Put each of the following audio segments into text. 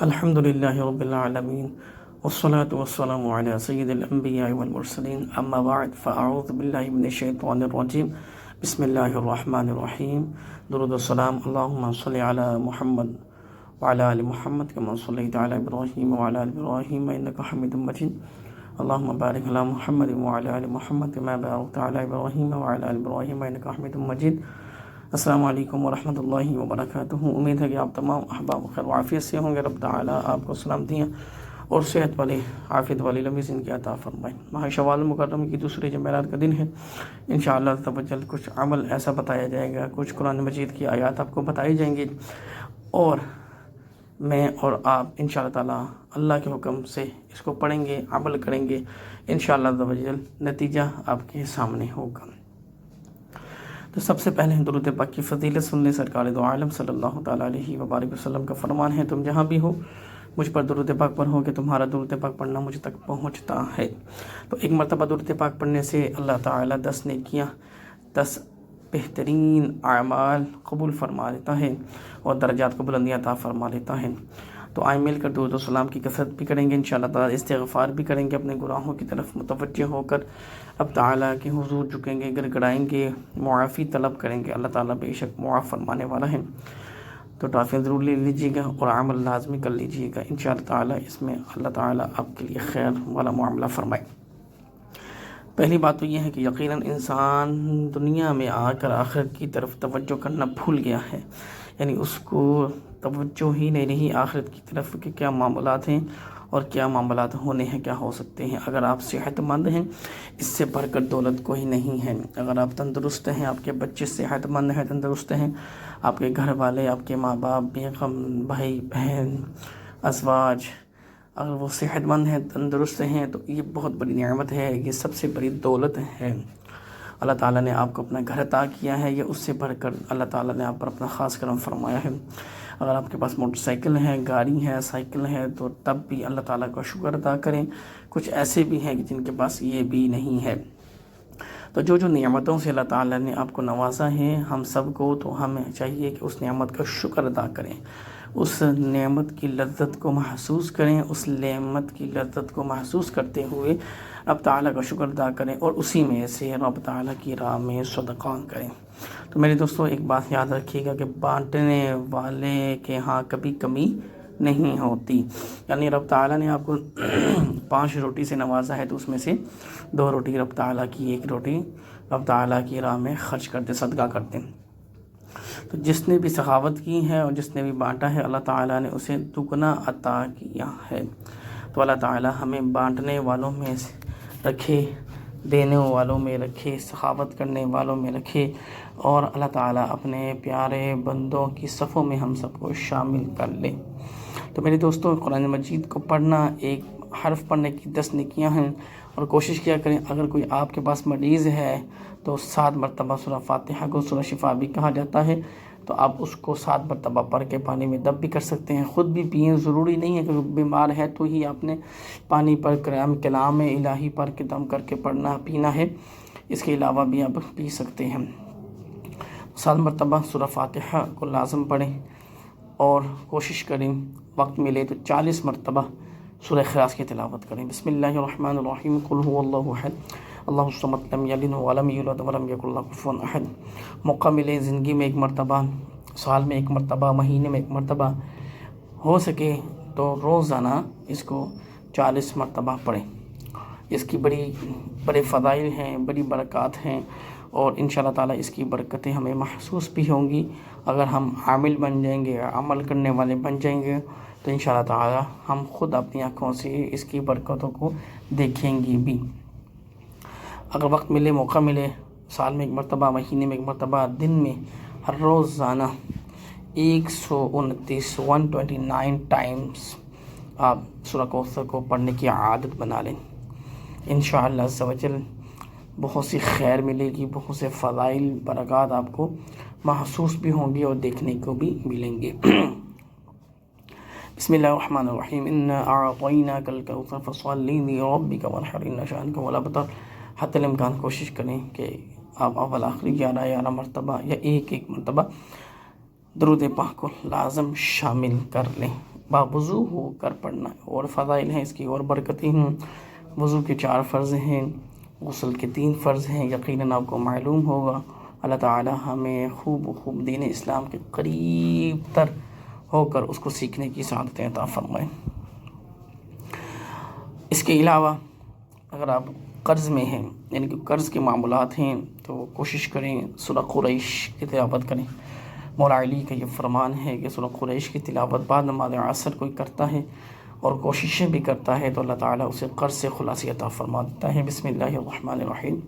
الحمد لله رب العالمين والصلاة والسلام على سيد الأنبياء والمرسلين أما بعد فأعوذ بالله من الشيطان الرجيم بسم الله الرحمن الرحيم درود السلام اللهم صل على محمد وعلى آل محمد كما صليت على إبراهيم وعلى آل إبراهيم إنك حميد مجيد اللهم بارك على محمد وعلى آل محمد كما باركت على إبراهيم وعلى آل إبراهيم إنك حميد مجيد السلام علیکم ورحمۃ اللہ وبرکاتہ۔ امید ہے کہ آپ تمام احباب خیر وعافیت سے ہوں گے۔ رب تعالیٰ آپ کو سلامتیاں اور صحت والی عافیت والی لمبی زندگی عطا فرمائے۔ ماہ شوال المکرم کی دوسرے جمعرات کا دن ہے۔ انشاءاللہ تبجل کچھ عمل ایسا بتایا جائے گا، کچھ قرآن مجید کی آیات آپ کو بتائی جائیں گی اور میں اور آپ انشاءاللہ تعالیٰ اللہ کے حکم سے اس کو پڑھیں گے، عمل کریں گے، انشاءاللہ تبجل نتیجہ آپ کے سامنے ہوگا۔ تو سب سے پہلے درود پاک کی فضیلت سن لیں۔ سرکار دو عالم صلی اللہ تعالیٰ علیہ وبارک وسلم کا فرمان ہے، تم جہاں بھی ہو مجھ پر درود پاک پڑھو کہ تمہارا درود پاک پڑھنا مجھ تک پہنچتا ہے۔ تو ایک مرتبہ درود پاک پڑھنے سے اللہ تعالیٰ 10 نیکیاں، 10 بہترین اعمال قبول فرما لیتا ہے اور درجات کو بلندیاں عطا فرما لیتا ہے۔ تو آئیں مل کر درود و سلام کی کثرت بھی کریں گے، انشاءاللہ تعالیٰ استغفار بھی کریں گے، اپنے گناہوں کی طرف متوجہ ہو کر اب تعالیٰ کے حضور جھکیں گے، گڑگڑائیں گے، معافی طلب کریں گے۔ اللہ تعالیٰ بے شک معاف فرمانے والا ہے۔ تو ٹافیاں ضرور لے لیجیے گا اور عمل لازمی کر لیجیے گا، انشاءاللہ تعالیٰ اس میں اللہ تعالیٰ آپ کے لیے خیر والا معاملہ فرمائے۔ پہلی بات تو یہ ہے کہ یقیناً انسان دنیا میں آ کر آخرت کی طرف توجہ کرنا بھول گیا ہے، یعنی اس کو توجہ ہی نہیں رہی آخرت کی طرف کہ کیا معاملات ہیں اور کیا معاملات ہونے ہیں، کیا ہو سکتے ہیں۔ اگر آپ صحت مند ہیں اس سے بڑھ کر دولت کوئی نہیں ہے۔ اگر آپ تندرست ہیں، آپ کے بچے صحت مند ہیں، تندرست ہیں، آپ کے گھر والے، آپ کے ماں باپ، بیگم، بھائی بہن، ازواج اگر وہ صحت مند ہیں، تندرست ہیں تو یہ بہت بڑی نعمت ہے، یہ سب سے بڑی دولت ہے۔ اللہ تعالیٰ نے آپ کو اپنا گھر عطا کیا ہے، یہ اس سے بڑھ کر اللہ تعالیٰ نے آپ پر اپنا خاص کرم فرمایا ہے۔ اگر آپ کے پاس موٹر سائیکل ہے، گاڑی ہے، سائیکل ہے تو تب بھی اللہ تعالیٰ کا شکر ادا کریں۔ کچھ ایسے بھی ہیں کہ جن کے پاس یہ بھی نہیں ہے۔ تو جو نعمتوں سے اللہ تعالیٰ نے آپ کو نوازا ہے ہم سب کو، تو ہمیں چاہیے کہ اس نعمت کا شکر ادا کریں، اس نعمت کی لذت کو محسوس کریں، اس نعمت کی لذت کو محسوس کرتے ہوئے رب تعالیٰ کا شکر ادا کریں اور اسی میں سے رب تعالیٰ کی راہ میں صدقہ کریں۔ تو میرے دوستو ایک بات یاد رکھیے گا کہ بانٹنے والے کے ہاں کبھی کمی نہیں ہوتی، یعنی رب تعالیٰ نے آپ کو 5 روٹی سے نوازا ہے تو اس میں سے 2 روٹی رب تعالیٰ کی، 1 روٹی رب تعالیٰ کی راہ میں خرچ کرتے، صدقہ کرتے۔ تو جس نے بھی سخاوت کی ہے اور جس نے بھی بانٹا ہے اللہ تعالیٰ نے اسے دگنا عطا کیا ہے۔ تو اللہ تعالیٰ ہمیں بانٹنے والوں میں رکھے، دینے والوں میں رکھے، سخاوت کرنے والوں میں رکھے اور اللہ تعالیٰ اپنے پیارے بندوں کی صفوں میں ہم سب کو شامل کر لے۔ تو میرے دوستوں قرآن مجید کو پڑھنا، ایک حرف پڑھنے کی 10 نیکیاں ہیں اور کوشش کیا کریں اگر کوئی آپ کے پاس مریض ہے تو 7 مرتبہ سورہ فاتحہ کو سورہ شفا بھی کہا جاتا ہے، تو آپ اس کو 7 مرتبہ پڑھ کے پانی میں دب بھی کر سکتے ہیں، خود بھی پئیں، ضروری نہیں ہے کہ بیمار ہے تو ہی آپ نے پانی پر کلام الہی پڑھ کے دم کر کے پڑھنا پینا ہے، اس کے علاوہ بھی آپ پی سکتے ہیں۔ 7 مرتبہ سورہ فاتحہ کو لازم پڑھیں اور کوشش کریں وقت ملے تو 40 مرتبہ سورہ اخلاص کی تلاوت کریں۔ بسم اللہ الرحمن الرحیم، قل هو اللہ احد اللہ الصمد لم یلد ولم یولد ولم یکن لہ کفوا احد۔ موقع ملے زندگی میں 1 مرتبہ، سال میں 1 مرتبہ، مہینے میں 1 مرتبہ، ہو سکے تو روزانہ اس کو 40 مرتبہ پڑھیں۔ اس کی بڑے فضائل ہیں، بڑی برکات ہیں اور انشاءاللہ تعالیٰ اس کی برکتیں ہمیں محسوس بھی ہوں گی۔ اگر ہم عامل بن جائیں گے، عمل کرنے والے بن جائیں گے تو انشاءاللہ تعالیٰ ہم خود اپنی آنکھوں سے اس کی برکتوں کو دیکھیں گے بھی۔ اگر وقت ملے، موقع ملے، سال میں 1 مرتبہ، مہینے میں 1 مرتبہ، دن میں ہر روزانہ 129 ٹائمز آپ سورہ کوثر کو پڑھنے کی عادت بنا لیں۔ انشاءاللہ عز و جل بہت سی خیر ملے گی، بہت سے فضائل، برکات آپ کو محسوس بھی ہوں گی اور دیکھنے کو بھی ملیں گے۔ بسم اللہ الرحمن الرحیم، انا اعطیناک الکوثر فصل لربک وانحر ان شانک هو الابتر۔ حتی الامکان کوشش کریں کہ آپ اول آخری 11 مرتبہ یا ایک مرتبہ درود پاک کو لازم شامل کر لیں۔ باوضو ہو کر پڑھنا، اور فضائل ہیں اس کی اور برکتیں ہیں۔ وضو کے 4 فرض ہیں، غسل کے 3 فرض ہیں، یقیناً آپ کو معلوم ہوگا۔ اللہ تعالی ہمیں خوب دین اسلام کے قریب تر ہو کر اس کو سیکھنے کی سعادت عطا فرمائے۔ اس کے علاوہ اگر آپ قرض میں ہیں، یعنی کہ قرض کے معاملات ہیں، تو کوشش کریں سورہ قریش کی تلاوت کریں۔ مولا علی کا یہ فرمان ہے کہ سورہ قریش کی تلاوت بعد نماز عصر کوئی کرتا ہے اور کوششیں بھی کرتا ہے تو اللہ تعالیٰ اسے قرض سے خلاصی عطا فرما دیتا ہے۔ بسم اللہ الرحمن الرحیم۔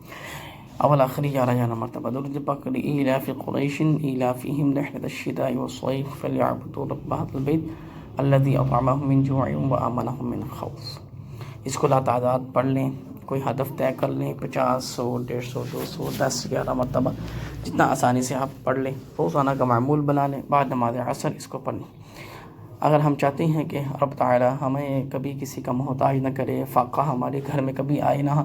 اول آخری 11 مرتبہ درود پاک لإیلاف قریش ایلافہم رحلۃ الشتاء والصیف فلیعبدوا رب هذا البیت الذی اطعمہم من جوع وآمنہم من خوف۔ اس کو لاتعداد پڑھ لیں، کوئی ہدف طے کر لیں، 50 100 150 200 10 11 مرتبہ جتنا آسانی سے آپ پڑھ لیں، روزانہ کا معمول بنا لیں، بعد نماز عصر اس کو پڑھ لیں۔ اگر ہم چاہتے ہیں کہ رب تعالی ہمیں کبھی کسی کا محتاج نہ کرے، فاقہ ہمارے گھر میں کبھی آئے نہ،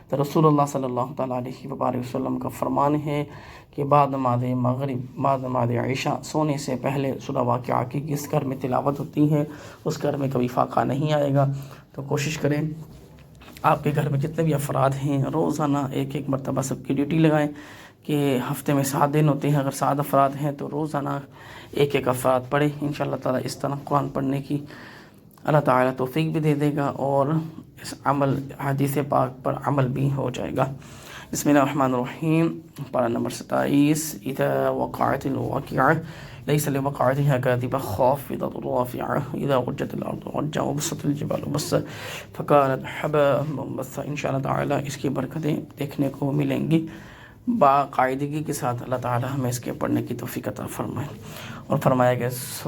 تو رسول اللہ صلی اللہ تعالیٰ علیہ وسلم کا فرمان ہے کہ بعد نماز مغرب، بعد نماز عشاء سونے سے پہلے سورہ واقعہ کی جس گھر میں تلاوت ہوتی ہے اس گھر میں کبھی فاقہ نہیں آئے گا۔ تو کوشش کریں آپ کے گھر میں جتنے بھی افراد ہیں روزانہ 1 مرتبہ سب کی ڈیوٹی لگائیں کہ ہفتے میں 7 دن ہوتے ہیں، اگر 7 افراد ہیں تو روزانہ 1 افراد پڑھیں۔ انشاءاللہ تعالیٰ اس طرح قرآن پڑھنے کی اللہ تعالیٰ توفیق بھی دے دے گا اور اس عمل حدیث پاک پر عمل بھی ہو جائے گا۔ بسم اللہ الرحمن الرحیم، پارہ نمبر 27۔ اذا وقعت الواقعہ لیس لوقعتها كاذبہ خافضۃ رافعہ اذا رجت الارض رجا وبست الجبال بسا فكانت حباء منبثا۔ انشاءاللہ تعالیٰ اس کی برکتیں دیکھنے کو ملیں گی۔ باقاعدگی کے ساتھ اللہ تعالیٰ ہمیں اس کے پڑھنے کی توفیق عطا فرمائے۔ اور فرمایا کہ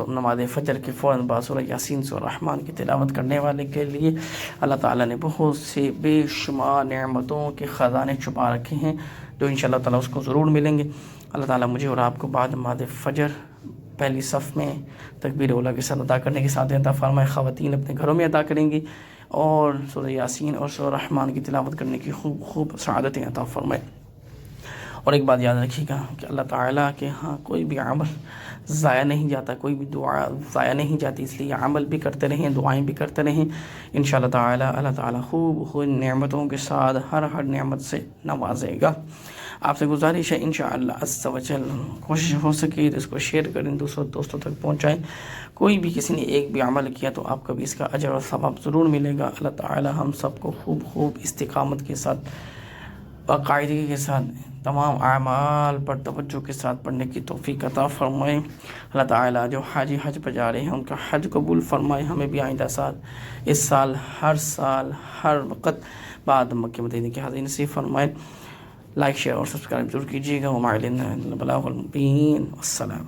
نماز فجر کے فوراً بعد سورہ یاسین سورہ رحمان کی تلاوت کرنے والے کے لیے اللہ تعالیٰ نے بہت سے بے شمار نعمتوں کے خزانے چھپا رکھے ہیں جو انشاءاللہ تعالیٰ اس کو ضرور ملیں گے۔ اللہ تعالیٰ مجھے اور آپ کو بعد نماز فجر پہلی صف میں تکبیر اولیٰ کے ساتھ ادا کرنے کی سعادت عطا فرمائے۔ خواتین اپنے گھروں میں ادا کریں گی اور سورہ یاسین اور سورہ رحمان کی تلاوت کرنے کی خوب سعادتیں عطا فرمائے۔ اور ایک بات یاد رکھیے گا کہ اللہ تعالیٰ کے ہاں کوئی بھی عمل ضائع نہیں جاتا، کوئی بھی دعا ضائع نہیں جاتی، اس لیے عمل بھی کرتے رہیں، دعائیں بھی کرتے رہیں۔ انشاءاللہ تعالیٰ اللہ تعالیٰ خوب نعمتوں کے ساتھ ہر نعمت سے نوازے گا۔ آپ سے گزارش ہے انشاءاللہ عز و جل کوشش ہو سکے تو اس کو شیئر کریں، دوستوں تک پہنچائیں۔ کوئی بھی کسی نے ایک بھی عمل کیا تو آپ کو بھی اس کا اجر اور ثواب ضرور ملے گا۔ اللہ تعالیٰ ہم سب کو خوب استقامت کے ساتھ، باقاعدگی کے ساتھ تمام اعمال پر توجہ کے ساتھ پڑھنے کی توفیق عطا فرمائے۔ اللہ تعالیٰ جو حاجی حج پہ جا رہے ہیں ان کا حج قبول فرمائے، ہمیں بھی آئندہ سال، اس سال، ہر وقت بعد مکہ مدینہ کی حاضری نصیب فرمائے۔ لائک، شیئر اور سبسکرائب ضرور کیجیے گا۔ وما علینا الا البلاغ المبین۔ السلام۔